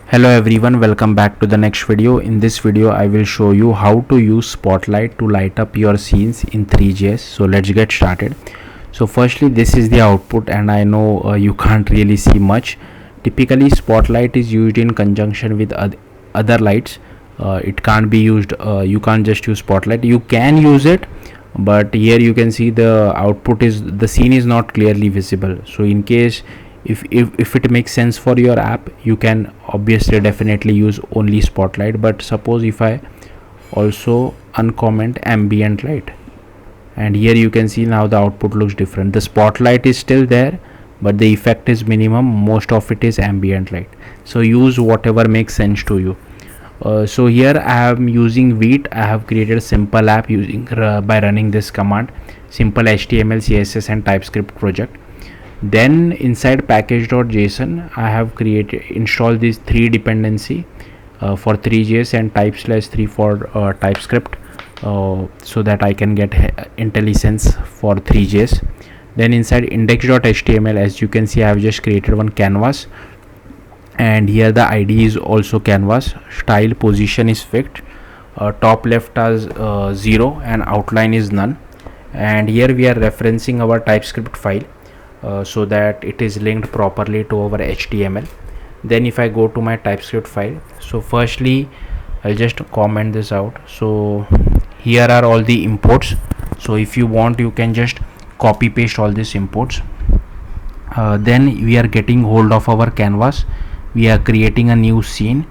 Hello everyone, welcome back to the next video. In this video I will show you how to use Spotlight to light up your scenes in ThreeJS. So let's get started. So firstly, this is the output, and I know you can't really see much. Typically Spotlight is used in conjunction with other lights. It can't be used, you can't just use Spotlight. You can use it, but here you can see the output is, the scene is not clearly visible. So in case if it makes sense for your app, you can obviously definitely use only Spotlight. But suppose if I also uncomment ambient light, and here you can see now the output looks different. The Spotlight is still there, but the effect is minimum. Most of it is ambient light. So use whatever makes sense to you. So here I am using Vite. I have created a simple app using by running this command, simple HTML, CSS and TypeScript project. Then inside package.json I have installed these three dependency for ThreeJS and type/3 for TypeScript, so that I can get IntelliSense for ThreeJS. Then inside index.html, as you can see, I have just created one canvas, and here the ID is also canvas. Style position is fixed, top left as 0 and outline is none. And here we are referencing our TypeScript file, so that it is linked properly to our HTML. Then if I go to my TypeScript file, so firstly I'll just comment this out. So here are all the imports. So if you want, you can just copy paste all these imports. Then we are getting hold of our canvas. We are creating a new scene,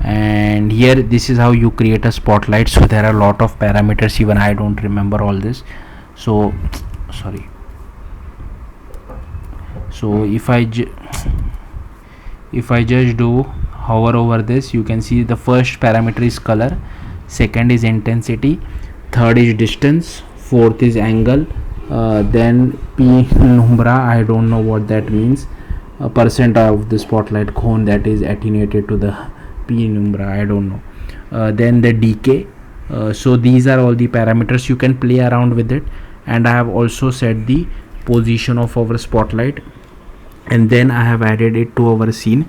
and here this is how you create a Spotlight. So there are a lot of parameters, even I don't remember all this. So sorry. So if I just do hover over this, you can see the first parameter is color, second is intensity, third is distance, fourth is angle, then penumbra, I don't know what that means, a percent of the spotlight cone that is attenuated to the penumbra, I don't know. Then the decay. So these are all the parameters. You can play around with it, and I have also set the position of our spotlight, and then I have added it to our scene.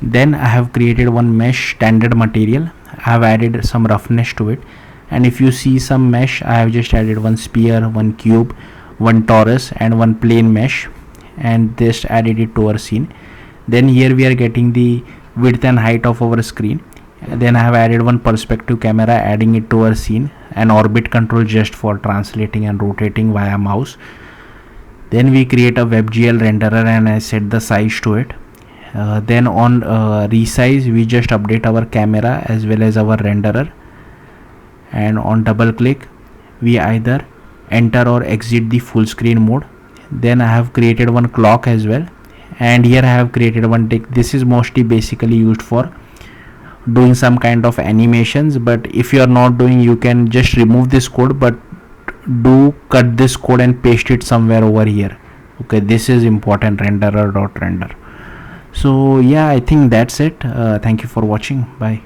Then I have created one mesh standard material. I have added some roughness to it, and if you see some mesh, I have just added one sphere, one cube, one torus and one plane mesh, and just added it to our scene. Then here we are getting the width and height of our screen. Then I have added one perspective camera, adding it to our scene, and orbit control just for translating and rotating via mouse. Then we create a WebGL renderer, and I set the size to it. Then on resize, we just update our camera as well as our renderer, and on double click we either enter or exit the full screen mode. Then I have created one clock as well, and here I have created one tick. This is mostly basically used for doing some kind of animations, but if you are not doing, you can just remove this code, but do cut this code and paste it somewhere over here. Okay, this is important, renderer.render. So yeah, I think that's it. Thank you for watching. Bye.